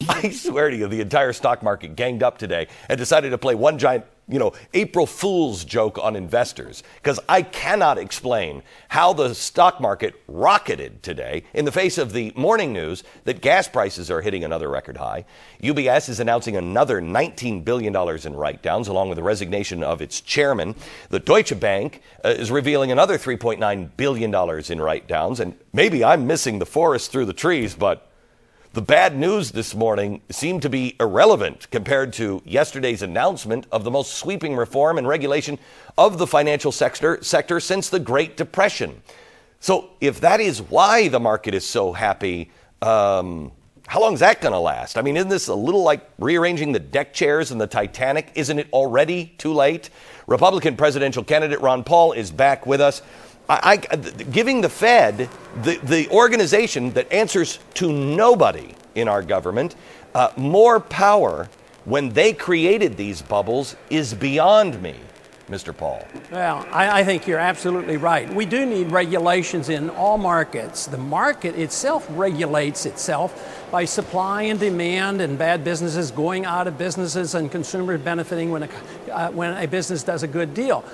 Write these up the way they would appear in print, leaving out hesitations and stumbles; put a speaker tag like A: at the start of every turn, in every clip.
A: I swear to you, the entire stock market ganged up today and decided to play one giant, April Fool's joke on investors, because I cannot explain how the stock market rocketed today in the face of the morning news that gas prices are hitting another record high. UBS is announcing another $19 billion in write-downs, along with the resignation of its chairman. The Deutsche Bank is revealing another $3.9 billion in write-downs. And maybe I'm missing the forest through the trees, but the bad news this morning seemed to be irrelevant compared to yesterday's announcement of the most sweeping reform and regulation of the financial sector since the Great Depression. So if that is why the market is so happy, how long is that going to last? I mean, isn't this a little like rearranging the deck chairs in the Titanic? Isn't it already too late? Republican presidential candidate Ron Paul is back with us. Giving the Fed, the organization that answers to nobody in our government, more power when they created these bubbles is beyond me, Mr. Paul.
B: Well, I think you're absolutely right. We do need regulations in all markets. The market itself regulates itself by supply and demand, and bad businesses going out of businesses and consumers benefiting when a business does a good deal.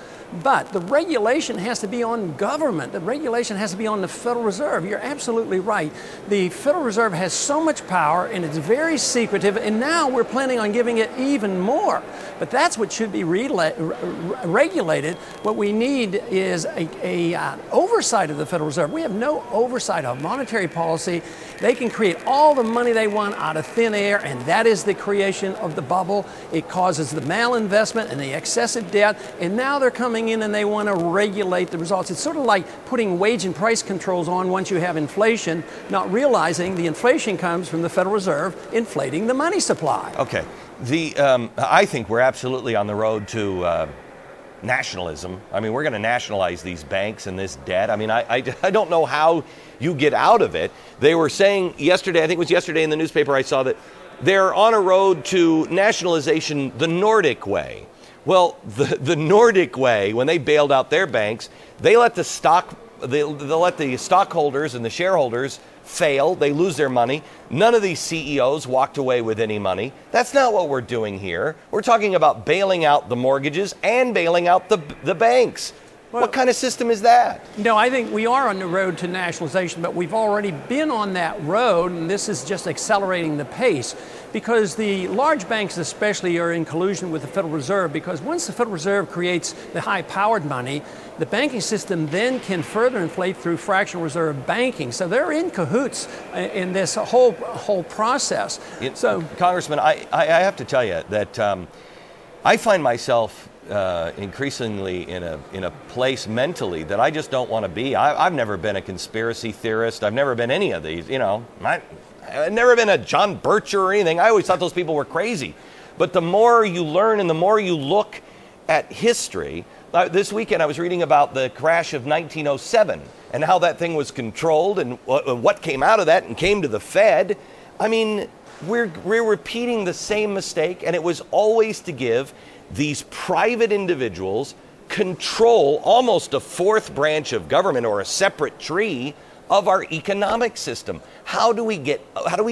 B: But the regulation has to be on government. The regulation has to be on the Federal Reserve. You're absolutely right. The Federal Reserve has so much power, and it's very secretive, and now we're planning on giving it even more. But that's what should be regulated. What we need is a oversight of the Federal Reserve. We have no oversight of monetary policy. They can create all the money they want out of thin air, and that is the creation of the bubble. It causes the malinvestment and the excessive debt, and now they're coming in and they want to regulate the results. It's sort of like putting wage and price controls on once you have inflation, not realizing the inflation comes from the Federal Reserve inflating the money supply.
A: Okay. I think we're absolutely on the road to nationalism. I mean, we're going to nationalize these banks and this debt. I mean, I don't know how you get out of it. They were saying yesterday, I think it was yesterday in the newspaper, I saw that they're on a road to nationalization the Nordic way. Well, the Nordic way, when they bailed out their banks, they let the stockholders and the shareholders fail. They lose their money. None of these CEOs walked away with any money. That's not what we're doing here. We're talking about bailing out the mortgages and bailing out the banks. Well, what kind of system is that?
B: No, I think we are on the road to nationalization, but we've already been on that road, and this is just accelerating the pace. Because the large banks especially are in collusion with the Federal Reserve, because once the Federal Reserve creates the high-powered money, the banking system then can further inflate through fractional reserve banking. So they're in cahoots in this whole process.
A: Congressman, I have to tell you that I find myself increasingly in a place mentally that I just don't want to be. I've never been a conspiracy theorist. I've never been any of these, I've never been a John Bircher or anything. I always thought those people were crazy. But the more you learn and the more you look at history, this weekend I was reading about the crash of 1907 and how that thing was controlled and what came out of that and came to the Fed. I mean, we're repeating the same mistake, and it was always to give these private individuals control, almost a fourth branch of government or a separate tree of our economic system. How do we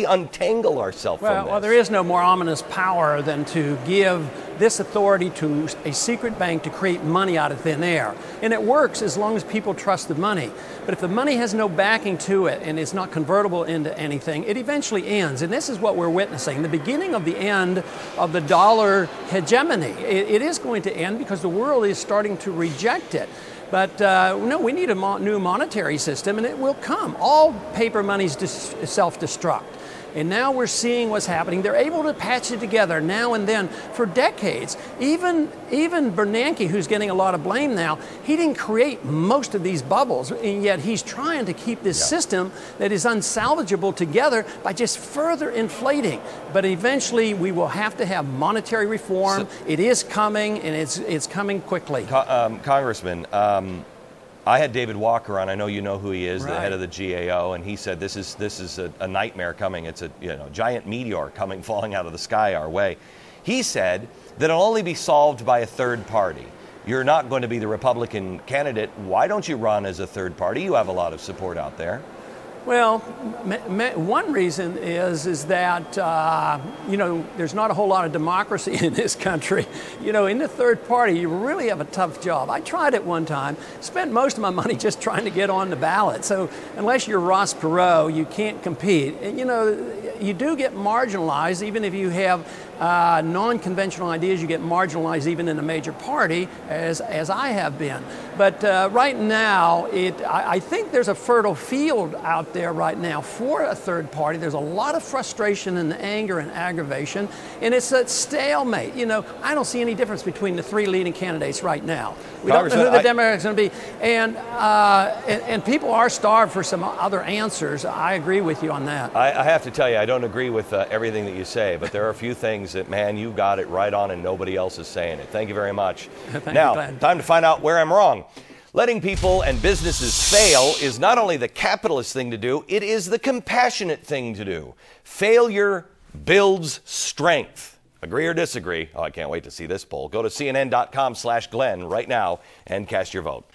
A: untangle ourselves from this?
B: Well, there is no more ominous power than to give this authority to a secret bank to create money out of thin air. And it works as long as people trust the money. But if the money has no backing to it and is not convertible into anything, it eventually ends. And this is what we're witnessing, the beginning of the end of the dollar hegemony. It is going to end because the world is starting to reject it. But no, we need a new monetary system, and it will come. All paper money's self-destruct. And now we're seeing what's happening. They're able to patch it together now and then for decades. Even Bernanke, who's getting a lot of blame now, he didn't create most of these bubbles, and yet he's trying to keep this system that is unsalvageable together by just further inflating. But eventually we will have to have monetary reform. It is coming, and it's coming quickly.
A: Congressman, I had David Walker on. I know you know who he is, the head of the GAO, and he said this is a nightmare coming. It's a giant meteor falling out of the sky our way. He said that it'll only be solved by a third party. You're not going to be the Republican candidate. Why don't you run as a third party? You have a lot of support out there.
B: Well, one reason is that, there's not a whole lot of democracy in this country. In the third party, you really have a tough job. I tried it one time, spent most of my money just trying to get on the ballot. So unless you're Ross Perot, you can't compete. And, you do get marginalized, even if you have non-conventional ideas, you get marginalized even in a major party, as I have been. But right now, I think there's a fertile field out there right now for a third party. There's a lot of frustration and anger and aggravation, and it's a stalemate. I don't see any difference between the three leading candidates right now. We don't know who the Democrats are going to be, and people are starved for some other answers. I agree with you on that.
A: I have to tell you, I don't agree with everything that you say, but there are a few things that, man, you got it right on and nobody else is saying it. Thank you very much. Now, time to find out where I'm wrong. Letting people and businesses fail is not only the capitalist thing to do, it is the compassionate thing to do. Failure builds strength. Agree or disagree? Oh, I can't wait to see this poll. Go to CNN.com/Glenn right now and cast your vote.